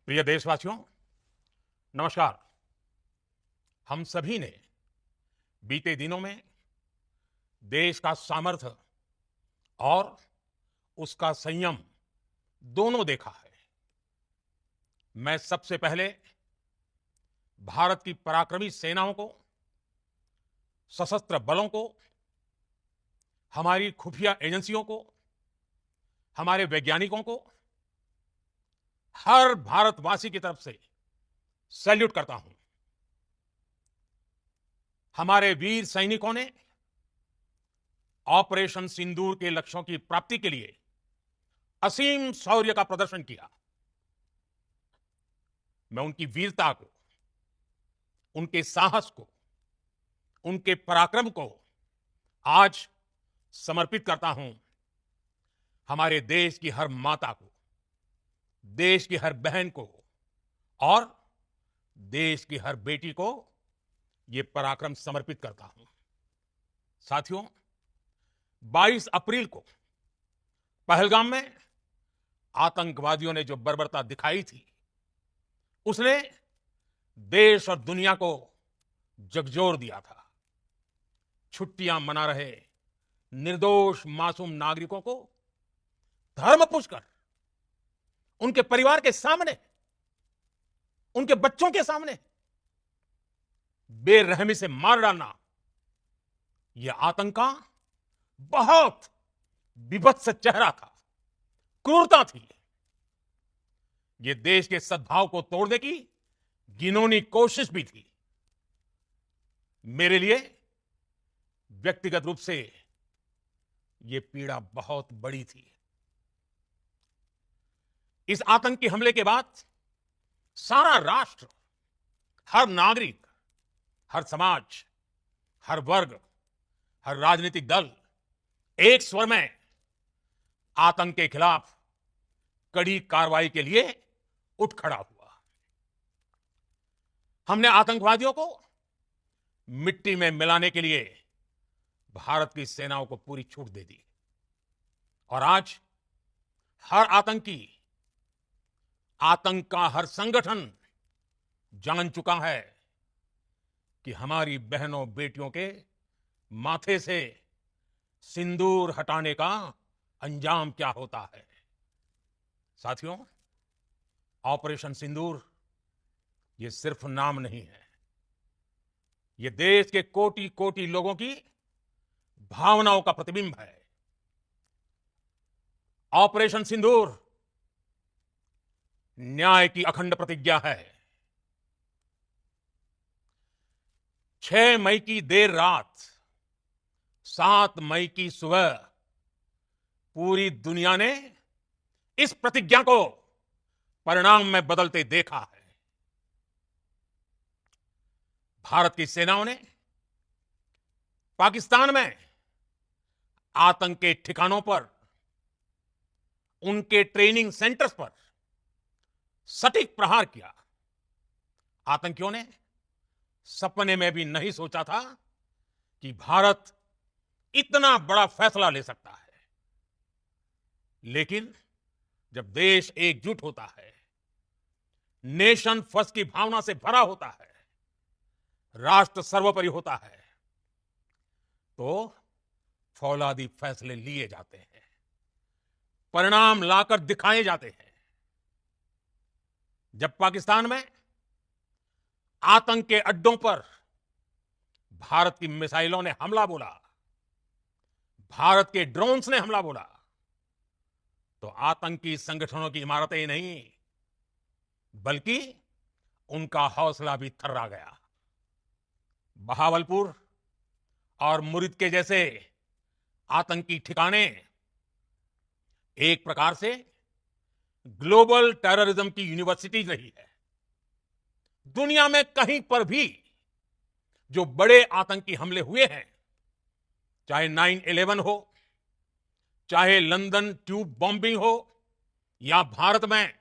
प्रिय देशवासियों, नमस्कार। हम सभी ने बीते दिनों में देश का सामर्थ्य और उसका संयम दोनों देखा है। मैं सबसे पहले भारत की पराक्रमी सेनाओं को, सशस्त्र बलों को, हमारी खुफिया एजेंसियों को, हमारे वैज्ञानिकों को, हर भारतवासी की तरफ से सैल्यूट करता हूं। हमारे वीर सैनिकों ने ऑपरेशन सिंदूर के लक्ष्यों की प्राप्ति के लिए असीम शौर्य का प्रदर्शन किया। मैं उनकी वीरता को, उनके साहस को, उनके पराक्रम को आज समर्पित करता हूं हमारे देश की हर माता को, देश की हर बहन को और देश की हर बेटी को ये पराक्रम समर्पित करता हूं। साथियों, 22 अप्रैल को पहलगाम में आतंकवादियों ने जो बर्बरता दिखाई थी, उसने देश और दुनिया को झकझोर दिया था। छुट्टियां मना रहे निर्दोष मासूम नागरिकों को धर्म पूछकर उनके परिवार के सामने, उनके बच्चों के सामने बेरहमी से मार डालना, यह आतंक का बहुत विभत्स चेहरा था, क्रूरता थी। यह देश के सद्भाव को तोड़ने की घिनौनी कोशिश भी थी। मेरे लिए व्यक्तिगत रूप से यह पीड़ा बहुत बड़ी थी। इस आतंकी हमले के बाद सारा राष्ट्र, हर नागरिक, हर समाज, हर वर्ग, हर राजनीतिक दल एक स्वर में आतंक के खिलाफ कड़ी कार्रवाई के लिए उठ खड़ा हुआ। हमने आतंकवादियों को मिट्टी में मिलाने के लिए भारत की सेनाओं को पूरी छूट दे दी और आज हर आतंकी, आतंक का हर संगठन जान चुका है कि हमारी बहनों बेटियों के माथे से सिंदूर हटाने का अंजाम क्या होता है। साथियों, ऑपरेशन सिंदूर ये सिर्फ नाम नहीं है, ये देश के कोटि कोटि लोगों की भावनाओं का प्रतिबिंब है। ऑपरेशन सिंदूर न्याय की अखंड प्रतिज्ञा है। 6 मई की देर रात, 7 मई की सुबह पूरी दुनिया ने इस प्रतिज्ञा को परिणाम में बदलते देखा है। भारत की सेनाओं ने पाकिस्तान में आतंक के ठिकानों पर, उनके ट्रेनिंग सेंटर्स पर सटीक प्रहार किया। आतंकियों ने सपने में भी नहीं सोचा था कि भारत इतना बड़ा फैसला ले सकता है। लेकिन जब देश एकजुट होता है, नेशन फर्स्ट की भावना से भरा होता है, राष्ट्र सर्वोपरि होता है, तो फौलादी फैसले लिए जाते हैं, परिणाम लाकर दिखाए जाते हैं। जब पाकिस्तान में आतंक के अड्डों पर भारत की मिसाइलों ने हमला बोला, भारत के ड्रोन्स ने हमला बोला, तो आतंकी संगठनों की इमारतें ही नहीं बल्कि उनका हौसला भी थर्रा गया। बहावलपुर और मुरिद के जैसे आतंकी ठिकाने एक प्रकार से ग्लोबल टेररिज्म की यूनिवर्सिटी रही है। दुनिया में कहीं पर भी जो बड़े आतंकी हमले हुए हैं, चाहे 9/11 हो, चाहे लंदन ट्यूब बॉम्बिंग हो, या भारत में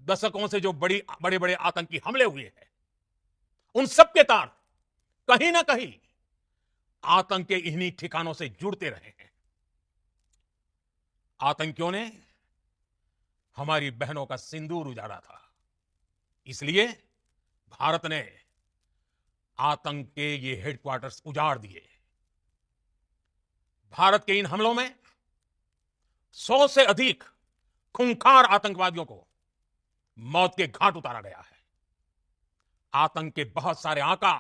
दशकों से जो बड़े बड़े आतंकी हमले हुए हैं, उन सब के तार कहीं ना कहीं आतंक के इन्हीं ठिकानों से जुड़ते रहे हैं। आतंकियों ने हमारी बहनों का सिंदूर उजाड़ा था, इसलिए भारत ने आतंक के ये हेडक्वार्टर्स उजाड़ दिए। भारत के इन हमलों में 100 से अधिक खूंखार आतंकवादियों को मौत के घाट उतारा गया है। आतंक के बहुत सारे आका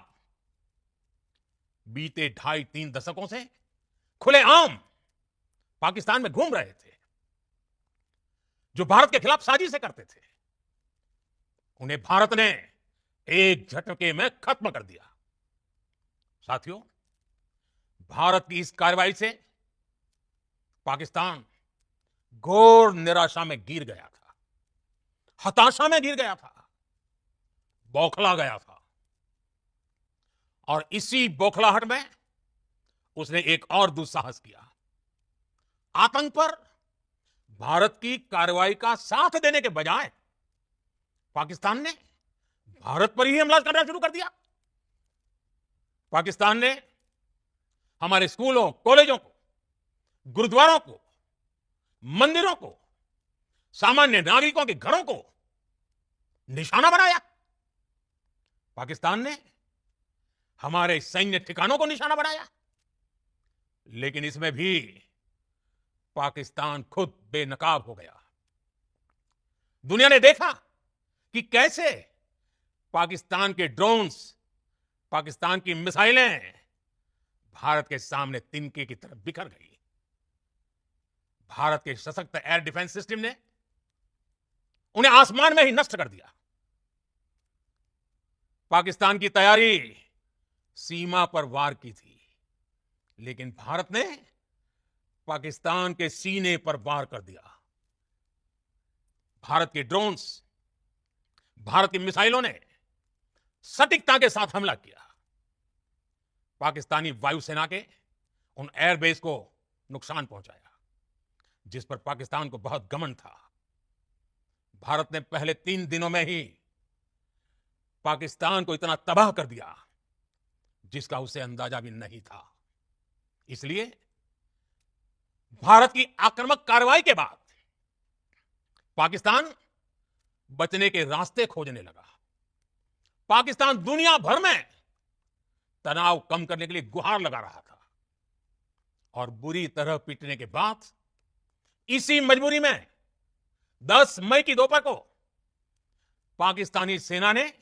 बीते 2.5-3 दशकों से खुलेआम पाकिस्तान में घूम रहे थे, जो भारत के खिलाफ साजिशें करते थे। उन्हें भारत ने एक झटके में खत्म कर दिया। साथियों, भारत की इस कार्रवाई से पाकिस्तान घोर निराशा में गिर गया था, हताशा में गिर गया था, बौखला गया था। और इसी बौखलाहट में उसने एक और दुस्साहस किया। आतंक पर भारत की कार्रवाई का साथ देने के बजाय पाकिस्तान ने भारत पर ही हमला करना शुरू कर दिया। पाकिस्तान ने हमारे स्कूलों, कॉलेजों को, गुरुद्वारों को, मंदिरों को, सामान्य नागरिकों के घरों को निशाना बनाया। पाकिस्तान ने हमारे सैन्य ठिकानों को निशाना बनाया। लेकिन इसमें भी पाकिस्तान खुद बेनकाब हो गया। दुनिया ने देखा कि कैसे पाकिस्तान के ड्रोन्स, पाकिस्तान की मिसाइलें भारत के सामने तिनके की तरफ बिखर गई। भारत के सशक्त एयर डिफेंस सिस्टम ने उन्हें आसमान में ही नष्ट कर दिया। पाकिस्तान की तैयारी सीमा पर वार की थी, लेकिन भारत ने पाकिस्तान के सीने पर वार कर दिया। भारत के ड्रोन्स, भारत की मिसाइलों ने सटीकता के साथ हमला किया। पाकिस्तानी वायुसेना के उन एयरबेस को नुकसान पहुंचाया, जिस पर पाकिस्तान को बहुत घमंड था। भारत ने पहले 3 दिनों में ही पाकिस्तान को इतना तबाह कर दिया जिसका उसे अंदाजा भी नहीं था। इसलिए भारत की आक्रामक कार्रवाई के बाद पाकिस्तान बचने के रास्ते खोजने लगा। पाकिस्तान दुनिया भर में तनाव कम करने के लिए गुहार लगा रहा था, और बुरी तरह पीटने के बाद इसी मजबूरी में 10 मई की दोपहर को पाकिस्तानी सेना ने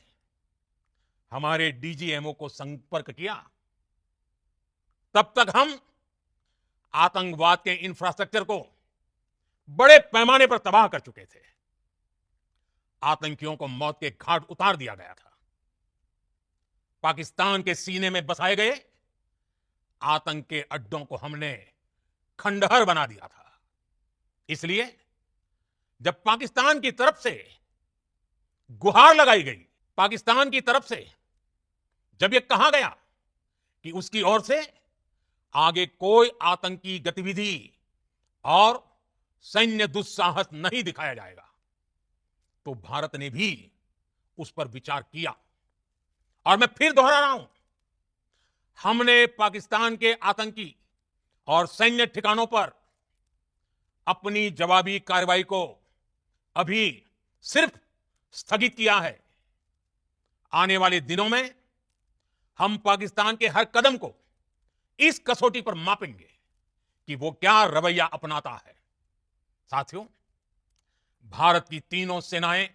हमारे डीजीएमओ को संपर्क किया। तब तक हम आतंकवाद के इंफ्रास्ट्रक्चर को बड़े पैमाने पर तबाह कर चुके थे। आतंकियों को मौत के घाट उतार दिया गया था। पाकिस्तान के सीने में बसाए गए आतंक के अड्डों को हमने खंडहर बना दिया था। इसलिए जब पाकिस्तान की तरफ से गुहार लगाई गई, पाकिस्तान की तरफ से जब यह कहा गया कि उसकी ओर से आगे कोई आतंकी गतिविधि और सैन्य दुस्साहस नहीं दिखाया जाएगा, तो भारत ने भी उस पर विचार किया। और मैं फिर दोहरा रहा हूं, हमने पाकिस्तान के आतंकी और सैन्य ठिकानों पर अपनी जवाबी कार्रवाई को अभी सिर्फ स्थगित किया है। आने वाले दिनों में हम पाकिस्तान के हर कदम को इस कसौटी पर मापेंगे कि वो क्या रवैया अपनाता है। साथियों, भारत की तीनों सेनाएं,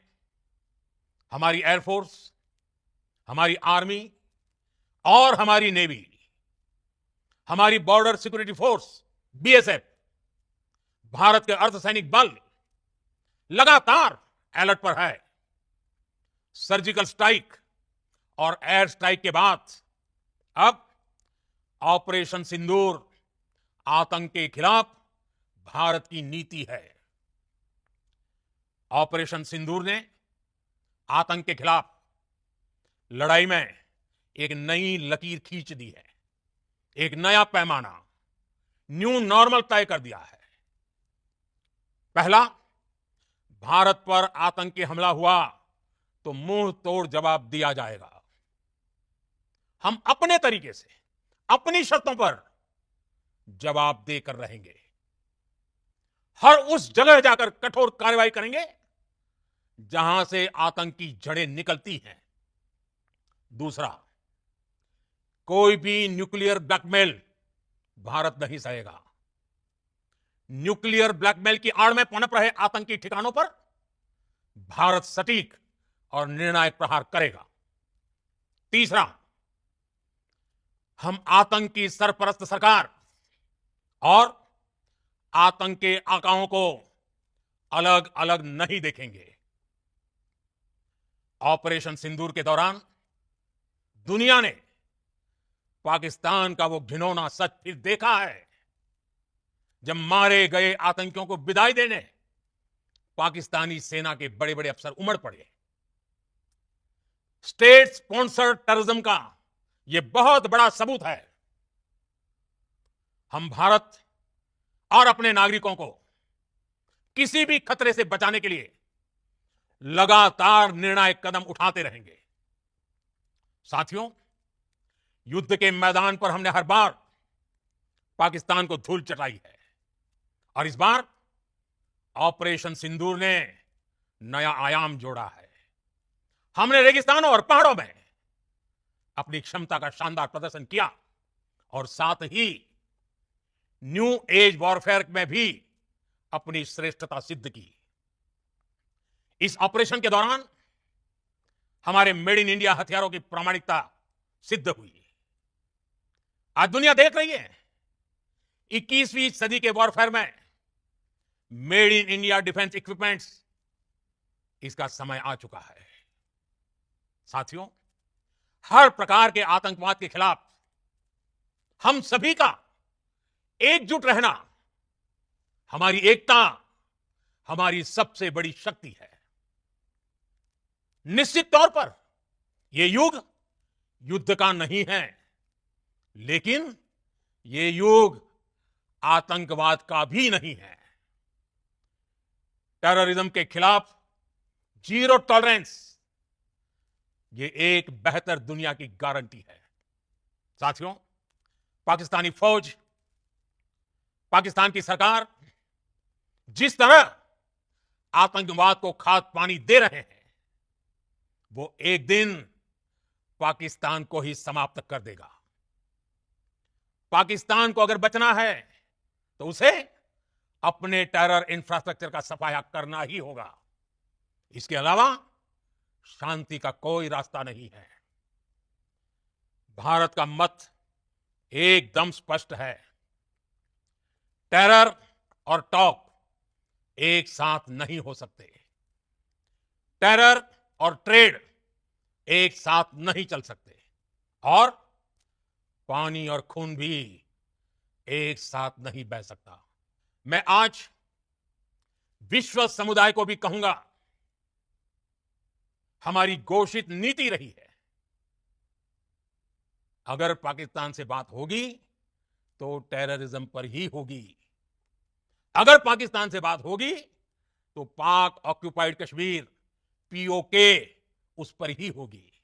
हमारी एयरफोर्स, हमारी आर्मी और हमारी नेवी, हमारी border security force BSF, Bharat के अर्धसैनिक बल लगातार अलर्ट पर है। सर्जिकल स्ट्राइक और एयर स्ट्राइक के बाद अब ऑपरेशन सिंदूर आतंक के खिलाफ भारत की नीति है। ऑपरेशन सिंदूर ने आतंक के खिलाफ लड़ाई में एक नई लकीर खींच दी है, एक नया पैमाना, न्यू नॉर्मल तय कर दिया है। पहला, भारत पर आतंकी हमला हुआ तो मुंह तोड़ जवाब दिया जाएगा। हम अपने तरीके से, अपनी शर्तों पर जवाब देकर रहेंगे। हर उस जगह जाकर कठोर कार्रवाई करेंगे जहां से आतंक की जड़ें निकलती हैं। दूसरा, कोई भी न्यूक्लियर ब्लैकमेल भारत नहीं सहेगा। न्यूक्लियर ब्लैकमेल की आड़ में पनप रहे आतंकी ठिकानों पर भारत सटीक और निर्णायक प्रहार करेगा। तीसरा, हम आतंक की सरपरस्त सरकार और आतंक के आकाओं को अलग अलग नहीं देखेंगे। ऑपरेशन सिंदूर के दौरान दुनिया ने पाकिस्तान का वो घिनौना सच फिर देखा है, जब मारे गए आतंकियों को विदाई देने पाकिस्तानी सेना के बड़े बड़े अफसर उमड़ पड़े। स्टेट स्पॉन्सर्ड टेररिज्म का यह बहुत बड़ा सबूत है। हम भारत और अपने नागरिकों को किसी भी खतरे से बचाने के लिए लगातार निर्णायक कदम उठाते रहेंगे। साथियों, युद्ध के मैदान पर हमने हर बार पाकिस्तान को धूल चटाई है और इस बार ऑपरेशन सिंदूर ने नया आयाम जोड़ा है। हमने रेगिस्तानों और पहाड़ों में अपनी क्षमता का शानदार प्रदर्शन किया और साथ ही न्यू एज वॉरफेयर में भी अपनी श्रेष्ठता सिद्ध की। इस ऑपरेशन के दौरान हमारे मेड इन इंडिया हथियारों की प्रामाणिकता सिद्ध हुई। आज दुनिया देख रही है 21वीं सदी के वॉरफेयर में made in India defence equipments, इसका समय आ चुका है। साथियों, हर प्रकार के आतंकवाद के खिलाफ हम सभी का एकजुट रहना, हमारी एकता हमारी सबसे बड़ी शक्ति है। निश्चित तौर पर यह युग युद्ध का नहीं है, लेकिन यह युग आतंकवाद का भी नहीं है। टेररिज्म के खिलाफ जीरो टॉलरेंस, यह एक बेहतर दुनिया की गारंटी है। साथियों, पाकिस्तानी फौज, पाकिस्तान की सरकार जिस तरह आतंकवाद को खाद पानी दे रहे हैं, वो एक दिन पाकिस्तान को ही समाप्त कर देगा। पाकिस्तान को अगर बचना है तो उसे अपने टेरर इंफ्रास्ट्रक्चर का सफाया करना ही होगा। इसके अलावा शांति का कोई रास्ता नहीं है। भारत का मत एकदम स्पष्ट है। टेरर और टॉक एक साथ नहीं हो सकते। टेरर और ट्रेड एक साथ नहीं चल सकते और पानी और खून भी एक साथ नहीं बह सकता। मैं आज विश्व समुदाय को भी कहूंगा, हमारी घोषित नीति रही है, अगर पाकिस्तान से बात होगी तो टेररिज्म पर ही होगी। अगर पाकिस्तान से बात होगी तो पाक ऑक्युपाइड कश्मीर पीओके उस पर ही होगी।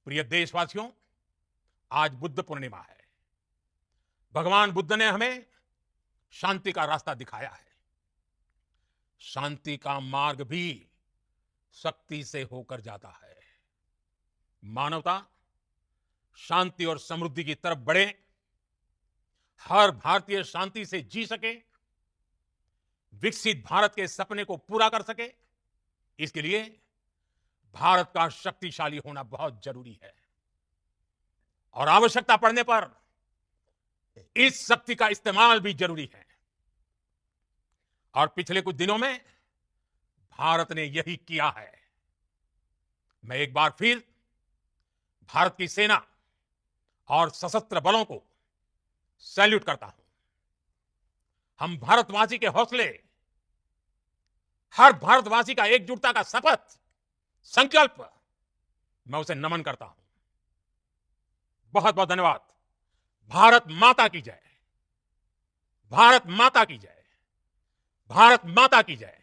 प्रिय देशवासियों, आज बुद्ध पूर्णिमा है। भगवान बुद्ध ने हमें शांति का रास्ता दिखाया है। शांति का मार्ग भी शक्ति से होकर जाता है। मानवता शांति और समृद्धि की तरफ बढ़े, हर भारतीय शांति से जी सके, विकसित भारत के सपने को पूरा कर सके, इसके लिए भारत का शक्तिशाली होना बहुत जरूरी है। और आवश्यकता पड़ने पर इस शक्ति का इस्तेमाल भी जरूरी है। और पिछले कुछ दिनों में भारत ने यही किया है। मैं एक बार फिर भारत की सेना और सशस्त्र बलों को सैल्यूट करता हूं। हम भारतवासी के हौसले, हर भारतवासी का एकजुटता का शपथ, संकल्प, मैं उसे नमन करता हूं। बहुत बहुत धन्यवाद। भारत माता की जय। भारत माता की जय। भारत माता की जय।